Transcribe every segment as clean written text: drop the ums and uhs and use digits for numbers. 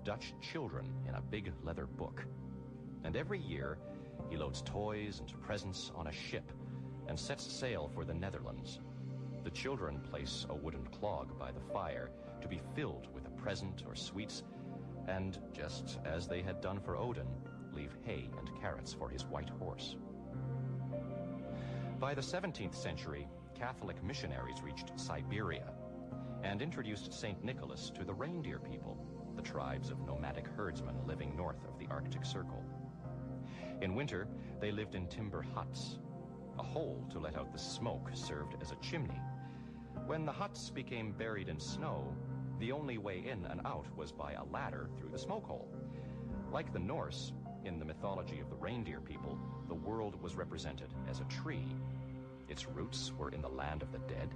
of Dutch children in a big leather book. And every year, he loads toys and presents on a ship and sets sail for the Netherlands. The children place a wooden clog by the fire to be filled with a present or sweets, and just as they had done for Odin, leave hay and carrots for his white horse. By the 17th century, Catholic missionaries reached Siberia and introduced St. Nicholas to the reindeer people, the tribes of nomadic herdsmen living north of the Arctic Circle. In winter, they lived in timber huts. A hole to let out the smoke served as a chimney. When the huts became buried in snow, the only way in and out was by a ladder through the smoke hole. Like the Norse, in the mythology of the reindeer people, the world was represented as a tree. Its roots were in the land of the dead,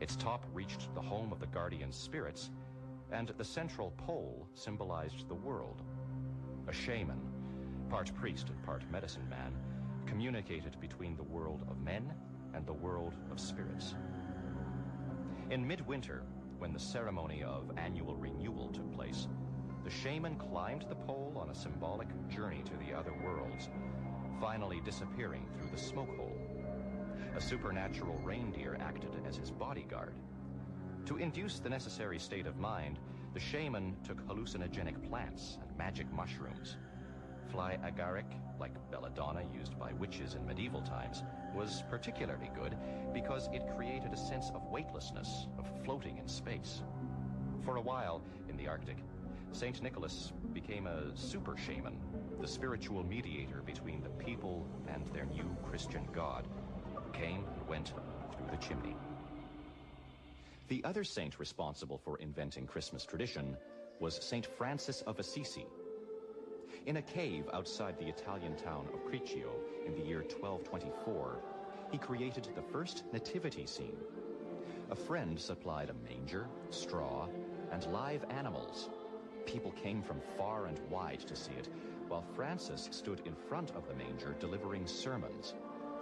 its top reached the home of the guardian spirits, and the central pole symbolized the world. A shaman, part priest and part medicine man, communicated between the world of men and the world of spirits. In midwinter, when the ceremony of annual renewal took place, the shaman climbed the pole on a symbolic journey to the other worlds, finally disappearing through the smoke hole. A supernatural reindeer acted as his bodyguard. To induce the necessary state of mind, the shaman took hallucinogenic plants and magic mushrooms. Fly agaric, like belladonna used by witches in medieval times, was particularly good because it created a sense of weightlessness, of floating in space. For a while, in the Arctic, St. Nicholas became a super shaman, the spiritual mediator between the people and their new Christian god, who came and went through the chimney. The other saint responsible for inventing Christmas tradition was St. Francis of Assisi. In a cave outside the Italian town of Criccio in the year 1224, he created the first nativity scene. A friend supplied a manger, straw, and live animals. People came from far and wide to see it, while Francis stood in front of the manger delivering sermons.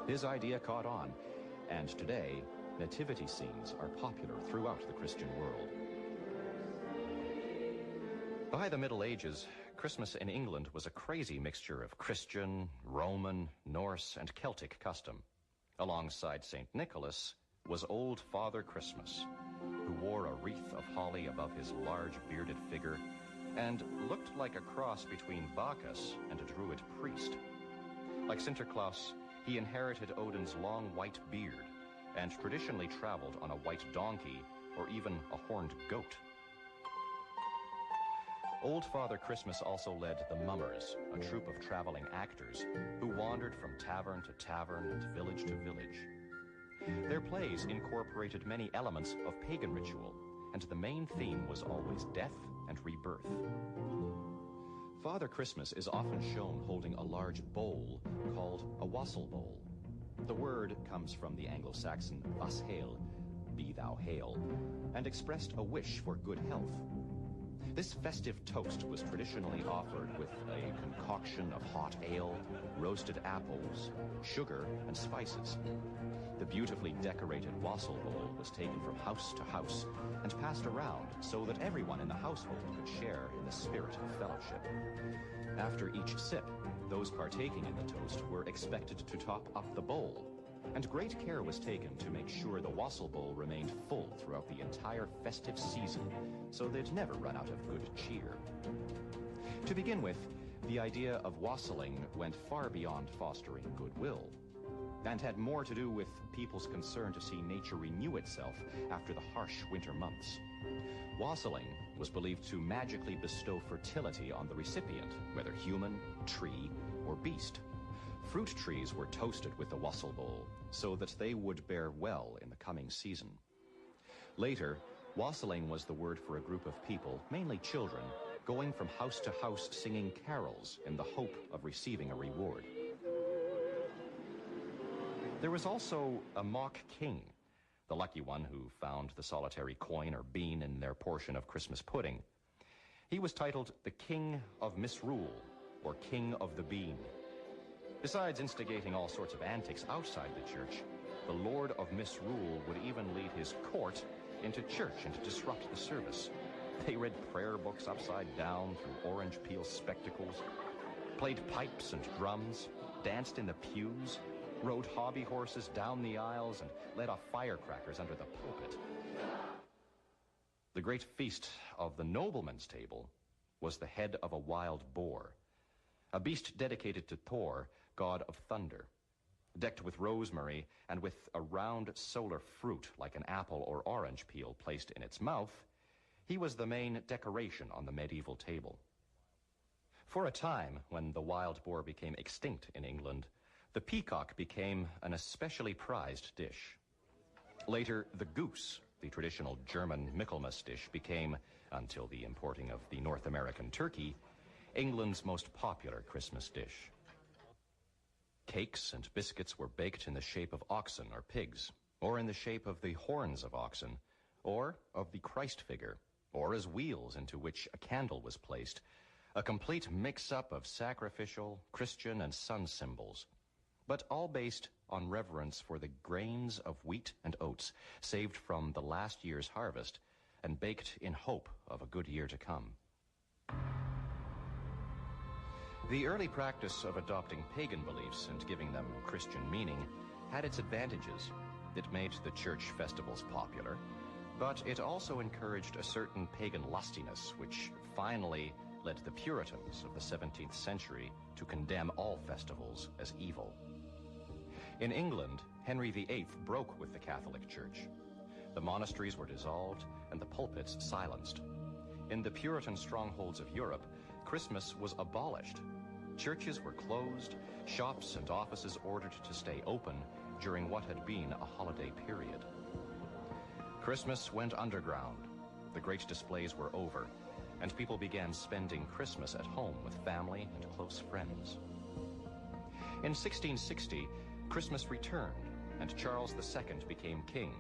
His idea caught on, and today, nativity scenes are popular throughout the Christian world. By the Middle Ages, Christmas in England was a crazy mixture of Christian, Roman, Norse, and Celtic custom. Alongside St. Nicholas was Old Father Christmas, who wore a wreath of holly above his large bearded figure and looked like a cross between Bacchus and a druid priest. Like Sinterklaas, he inherited Odin's long white beard and traditionally traveled on a white donkey or even a horned goat. Old Father Christmas also led the Mummers, a troupe of traveling actors who wandered from tavern to tavern and village to village. Their plays incorporated many elements of pagan ritual, and the main theme was always death and rebirth. Father Christmas is often shown holding a large bowl called a wassail bowl. The word comes from the Anglo-Saxon was hael, be thou hail, and expressed a wish for good health. This festive toast was traditionally offered with a concoction of hot ale, roasted apples, sugar, and spices. The beautifully decorated wassail bowl was taken from house to house and passed around so that everyone in the household could share in the spirit of fellowship. After each sip, those partaking in the toast were expected to top up the bowl, and great care was taken to make sure the wassail bowl remained full throughout the entire festive season so they'd never run out of good cheer. To begin with, the idea of wassailing went far beyond fostering goodwill and had more to do with people's concern to see nature renew itself after the harsh winter months. Wassailing was believed to magically bestow fertility on the recipient, whether human, tree, or beast. Fruit trees were toasted with the wassail bowl so that they would bear well in the coming season. Later, wassailing was the word for a group of people, mainly children, going from house to house singing carols in the hope of receiving a reward. There was also a mock king, the lucky one who found the solitary coin or bean in their portion of Christmas pudding. He was titled the King of Misrule, or King of the Bean. Besides instigating all sorts of antics outside the church, the Lord of Misrule would even lead his court into church and disrupt the service. They read prayer books upside down through orange peel spectacles, played pipes and drums, danced in the pews, rode hobby horses down the aisles, and let off firecrackers under the pulpit. The great feast of the nobleman's table was the head of a wild boar, a beast dedicated to Thor, god of thunder. Decked with rosemary and with a round solar fruit like an apple or orange peel placed in its mouth, he was the main decoration on the medieval table. For a time, when the wild boar became extinct in England, the peacock became an especially prized dish. Later, the goose, the traditional German Michaelmas dish, became, until the importing of the North American turkey, England's most popular Christmas dish. Cakes and biscuits were baked in the shape of oxen or pigs, or in the shape of the horns of oxen, or of the Christ figure, or as wheels into which a candle was placed, a complete mix-up of sacrificial, Christian, and sun symbols, but all based on reverence for the grains of wheat and oats saved from the last year's harvest and baked in hope of a good year to come. The early practice of adopting pagan beliefs and giving them Christian meaning had its advantages. It made the church festivals popular, but it also encouraged a certain pagan lustiness, which finally led the Puritans of the 17th century to condemn all festivals as evil. In England, Henry VIII broke with the Catholic Church. The monasteries were dissolved and the pulpits silenced. In the Puritan strongholds of Europe, Christmas was abolished. Churches were closed, shops and offices ordered to stay open during what had been a holiday period. Christmas went underground. The great displays were over, and people began spending Christmas at home with family and close friends. In 1660, Christmas returned, and Charles II became king,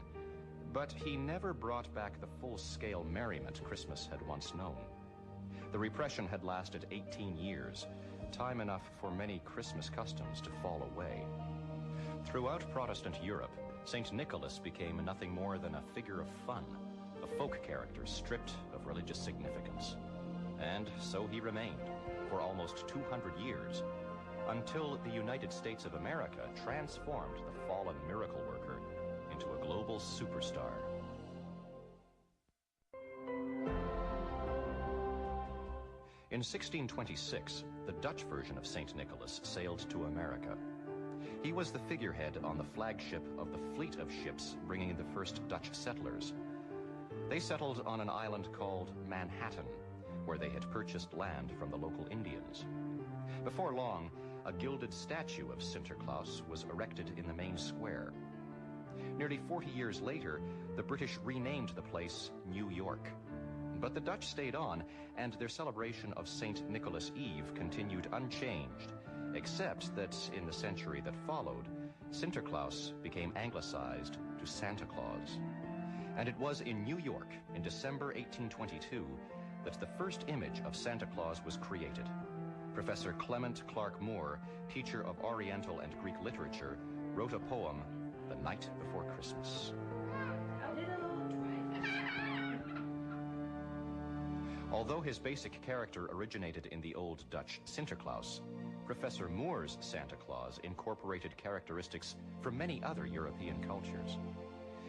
but he never brought back the full-scale merriment Christmas had once known. The repression had lasted 18 years, time enough for many Christmas customs to fall away. Throughout Protestant Europe, St. Nicholas became nothing more than a figure of fun, a folk character stripped of religious significance. And so he remained for almost 200 years, until the United States of America transformed the fallen miracle worker into a global superstar. In 1626, the Dutch version of St. Nicholas sailed to America. He was the figurehead on the flagship of the fleet of ships bringing the first Dutch settlers. They settled on an island called Manhattan, where they had purchased land from the local Indians. Before long, a gilded statue of Sinterklaas was erected in the main square. Nearly 40 years later, the British renamed the place New York. But the Dutch stayed on, and their celebration of St. Nicholas Eve continued unchanged, except that in the century that followed, Sinterklaas became anglicized to Santa Claus. And it was in New York, in December 1822, that the first image of Santa Claus was created. Professor Clement Clark Moore, teacher of Oriental and Greek literature, wrote a poem, The Night Before Christmas. Although his basic character originated in the Old Dutch Sinterklaas, Professor Moore's Santa Claus incorporated characteristics from many other European cultures.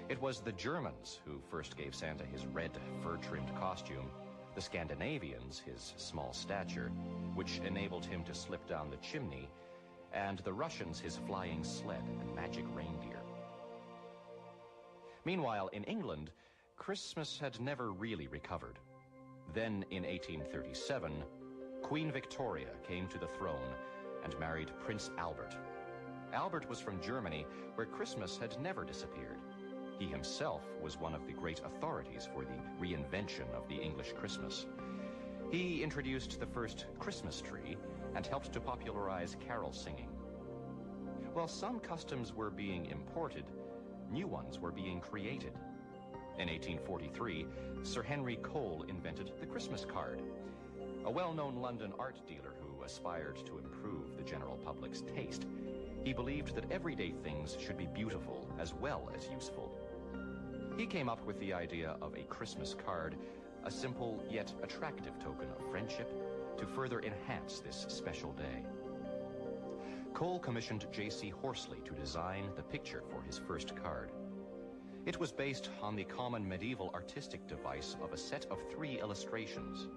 It was the Germans who first gave Santa his red, fur-trimmed costume, the Scandinavians his small stature, which enabled him to slip down the chimney, and the Russians his flying sled and magic reindeer. Meanwhile, in England, Christmas had never really recovered. Then, in 1837, Queen Victoria came to the throne and married Prince Albert. Albert was from Germany, where Christmas had never disappeared. He himself was one of the great authorities for the reinvention of the English Christmas. He introduced the first Christmas tree and helped to popularize carol singing. While some customs were being imported, new ones were being created. In 1843, Sir Henry Cole invented the Christmas card. A well-known London art dealer who aspired to improve the general public's taste, he believed that everyday things should be beautiful as well as useful. He came up with the idea of a Christmas card, a simple yet attractive token of friendship to further enhance this special day. Cole commissioned J.C. Horsley to design the picture for his first card. It was based on the common medieval artistic device of a set of 3 illustrations.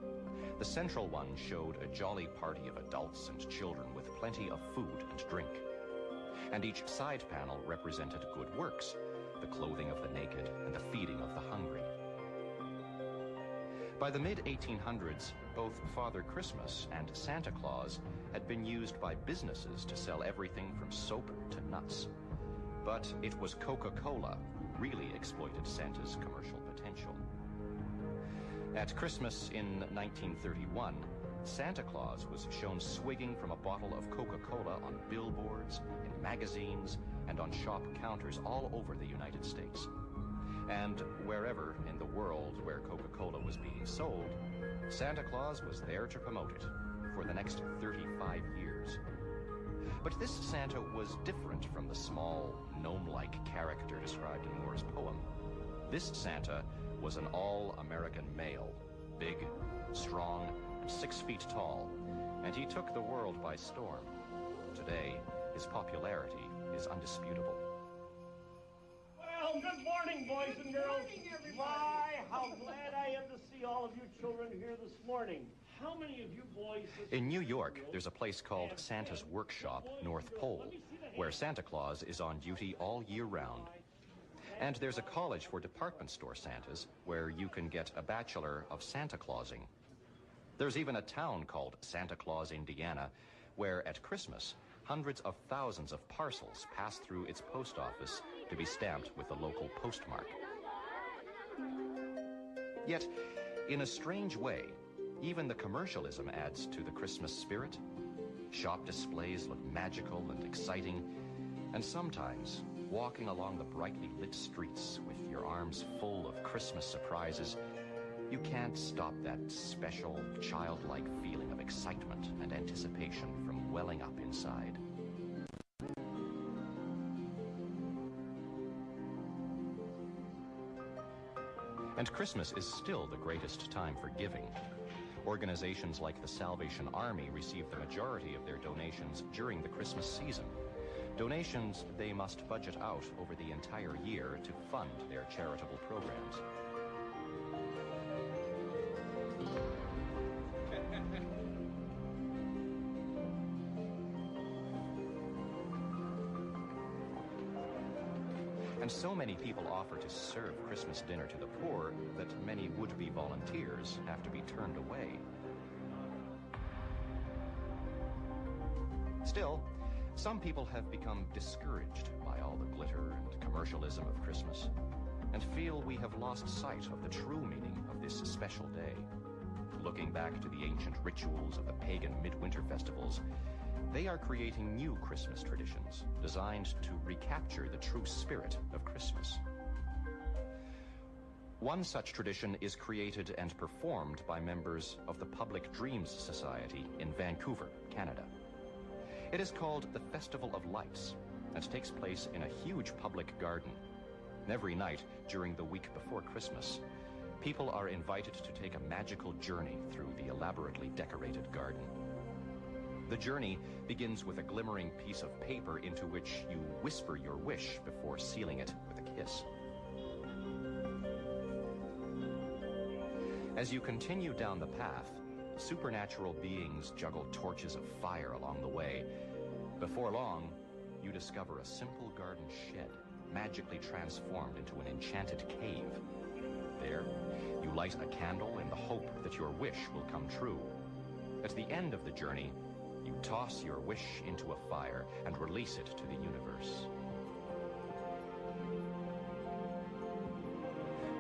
The central one showed a jolly party of adults and children with plenty of food and drink. And each side panel represented good works, the clothing of the naked and the feeding of the hungry. By the mid-1800s, both Father Christmas and Santa Claus had been used by businesses to sell everything from soap to nuts. But it was Coca-Cola who really exploited Santa's commercial potential. At Christmas in 1931, Santa Claus was shown swigging from a bottle of Coca-Cola on billboards, in magazines, and on shop counters all over the United States. And wherever in the world where Coca-Cola was being sold, Santa Claus was there to promote it for the next 35 years. But this Santa was different from the small, gnome-like character described in Moore's poem. This Santa was an all-American male, big, strong, and 6 feet tall, and he took the world by storm. Today, his popularity is undisputable. Well, good morning, boys and girls. My, how glad I am to see all of you children here this morning. How many of you boys... In New York, there's a place called Santa's Workshop, North Pole, where Santa Claus is on duty all year round. And there's a college for department store Santas where you can get a Bachelor of Santa Clausing. There's even a town called Santa Claus, Indiana, where at Christmas, hundreds of thousands of parcels pass through its post office to be stamped with the local postmark. Yet, in a strange way, even the commercialism adds to the Christmas spirit. Shop displays look magical and exciting, and sometimes, walking along the brightly lit streets with your arms full of Christmas surprises, you can't stop that special, childlike feeling of excitement and anticipation from welling up inside. And Christmas is still the greatest time for giving. Organizations like the Salvation Army receive the majority of their donations during the Christmas season. Donations they must budget out over the entire year to fund their charitable programs. And so many people offer to serve Christmas dinner to the poor that many would-be volunteers have to be turned away. Still, some people have become discouraged by all the glitter and commercialism of Christmas and feel we have lost sight of the true meaning of this special day. Looking back to the ancient rituals of the pagan midwinter festivals, they are creating new Christmas traditions designed to recapture the true spirit of Christmas. One such tradition is created and performed by members of the Public Dreams Society in Vancouver, Canada. It is called the Festival of Lights and takes place in a huge public garden. Every night during the week before Christmas, people are invited to take a magical journey through the elaborately decorated garden. The journey begins with a glimmering piece of paper into which you whisper your wish before sealing it with a kiss. As you continue down the path, supernatural beings juggle torches of fire along the way. Before long, you discover a simple garden shed magically transformed into an enchanted cave. There, you light a candle in the hope that your wish will come true. At the end of the journey, you toss your wish into a fire and release it to the universe.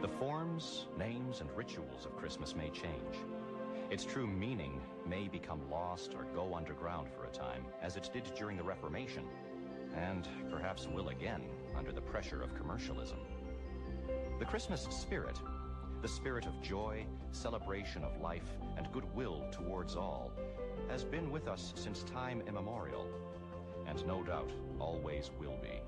The forms, names, and rituals of Christmas may change. Its true meaning may become lost or go underground for a time, as it did during the Reformation, and perhaps will again under the pressure of commercialism. The Christmas spirit, the spirit of joy, celebration of life, and goodwill towards all, has been with us since time immemorial, and no doubt always will be.